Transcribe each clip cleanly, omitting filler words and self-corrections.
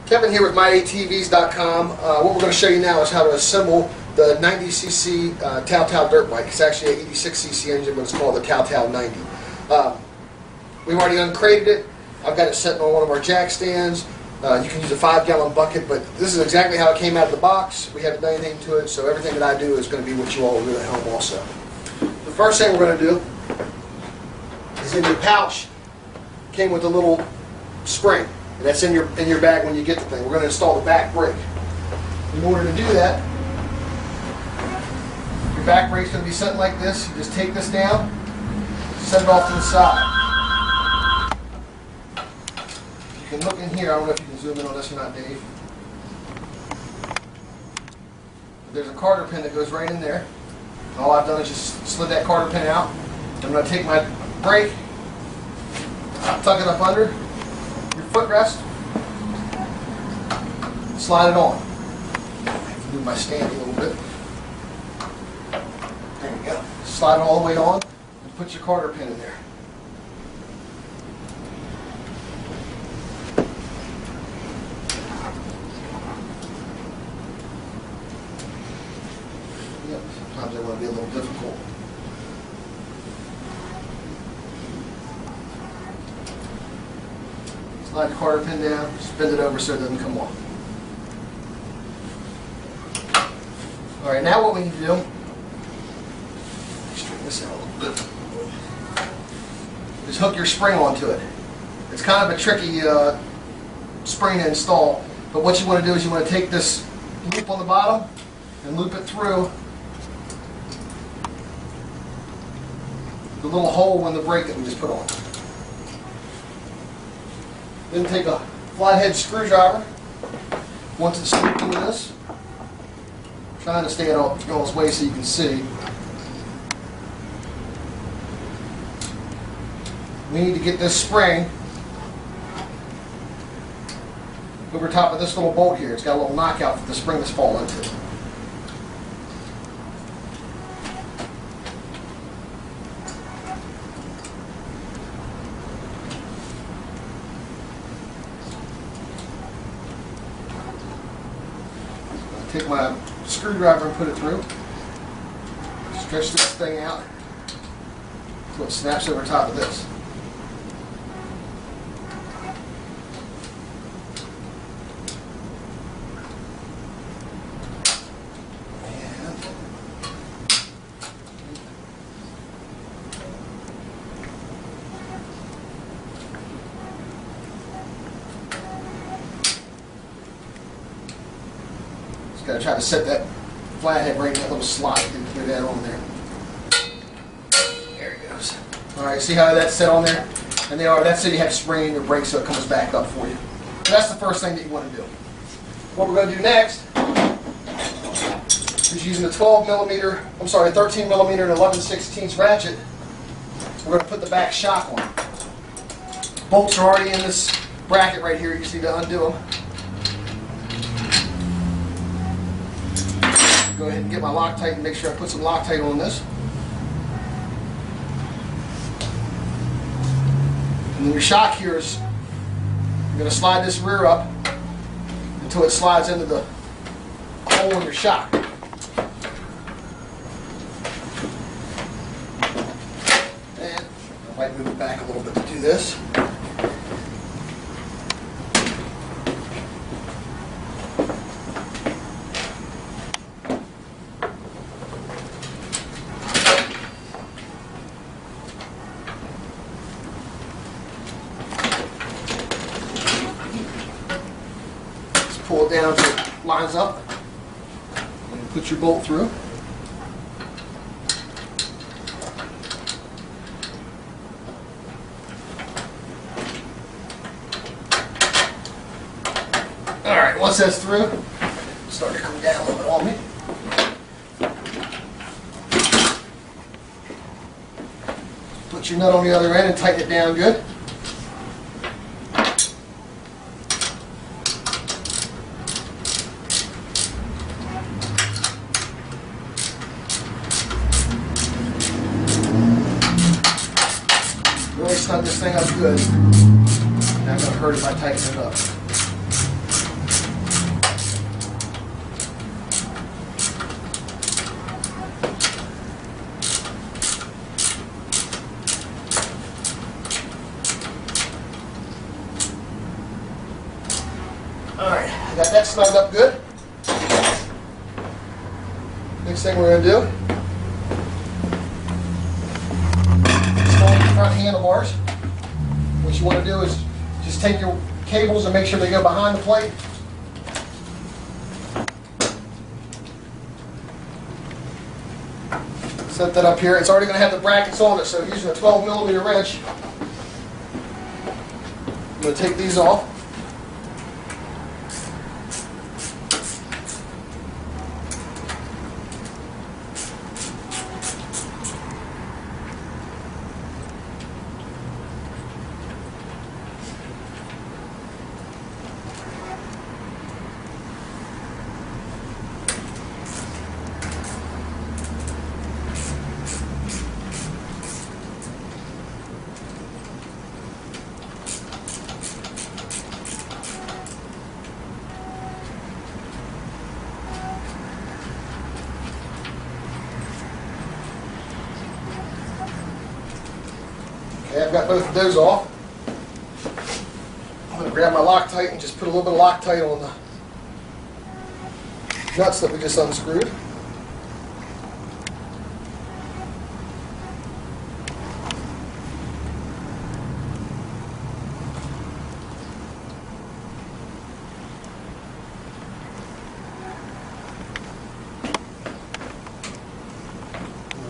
Kevin here with myATVs.com. What we're going to show you now is how to assemble the 90cc TAO TAO dirt bike. It's actually an 86cc engine, but it's called the TAO TAO 90. We've already uncrated it. I've got it sitting on one of our jack stands. You can use a 5-gallon bucket, but this is exactly how it came out of the box. We haven't done anything to it, so everything that I do is going to be what you all will do at home also. The first thing we're going to do is, in your pouch came with a little spring. And that's in your bag when you get the thing. We're going to install the back brake. In order to do that, your back brake's going to be something like this. You just take this down, set it off to the side. You can look in here. I don't know if you can zoom in on this or not, Dave. But there's a quarter pin that goes right in there. And all I've done is just slid that quarter pin out. I'm going to take my brake, tuck it up under footrest, slide it on. I have to move my stand a little bit. There we go. Slide it all the way on and put your quarter pin in there. Yep, sometimes they want to be a little difficult. Slide the quarter pin down, spin it over so it doesn't come off. Alright, now what we need to do, straighten this out a little bit, is hook your spring onto it. It's kind of a tricky spring to install, but what you want to do is you want to take this loop on the bottom and loop it through the little hole in the brake that we just put on. Then take a flathead screwdriver, once it's looped into this, trying to stay out of y'all's way so you can see. We need to get this spring over top of this little bolt here. It's got a little knockout for the spring that's falling into. Take my screwdriver and put it through. Stretch this thing out so it snaps over top of this. Got to try to set that flathead right in that little slot and put that on there. There it goes. Alright, see how that's set on there? And that's it, you have to spring in your brake so it comes back up for you. So that's the first thing that you want to do. What we're going to do next is, using a 13 millimeter and 11/16 ratchet, we're going to put the back shock on. Bolts are already in this bracket right here. You just need to undo them. Go ahead and get my Loctite and make sure I put some Loctite on this. And then your shock here is, you're going to slide this rear up until it slides into the hole in your shock. And I might move it back a little bit to do this. Pull it down so it lines up, and put your bolt through. Alright, once that's through, start to come down a little bit on me. Put your nut on the other end and tighten it down good. Really snug this thing up good. Not going to hurt if I tighten it up. Alright, got that snugged up good. Next thing we're going to do, snug the front handlebars. What you want to do is just take your cables and make sure they go behind the plate. Set that up here. It's already going to have the brackets on it, so using a 12mm wrench, I'm going to take these off. Okay, I've got both of those off. I'm going to grab my Loctite and just put a little bit of Loctite on the nuts that we just unscrewed.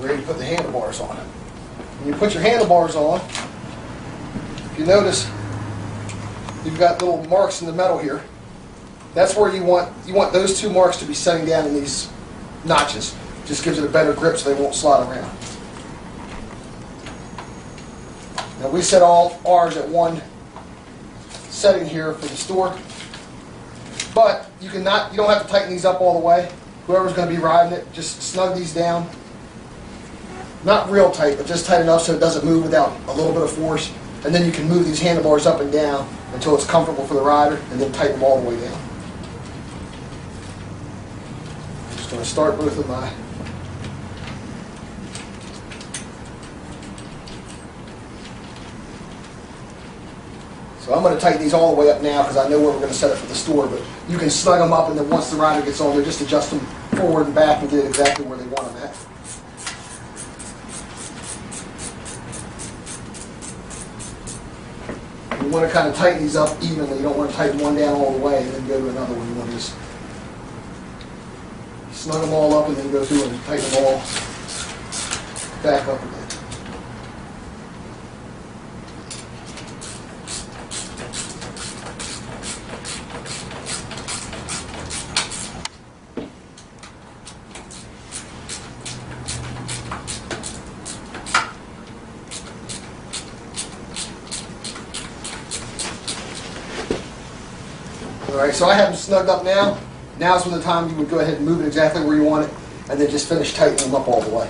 We're ready to put the handlebars on. When you put your handlebars on, if you notice, you've got little marks in the metal here. That's where you want those two marks to be setting down in these notches. Just gives it a better grip so they won't slide around. Now we set all ours at one setting here for the store, but you don't have to tighten these up all the way. Whoever's going to be riding it, just snug these down. Not real tight, but just tight enough so it doesn't move without a little bit of force. And then you can move these handlebars up and down until it's comfortable for the rider, and then tighten them all the way down. I'm just going to start both of my So I'm going to tighten these all the way up now because I know where we're going to set it for the store, but you can snug them up, and then once the rider gets on there, just adjust them forward and back and get it exactly where they want them at. You want to kind of tighten these up evenly. You don't want to tighten one down all the way and then go to another one. You want to just snug them all up and then go through and tighten them all back up again. Alright, so I have them snugged up now. Now's when the time you would go ahead and move it exactly where you want it, and then just finish tightening them up all the way.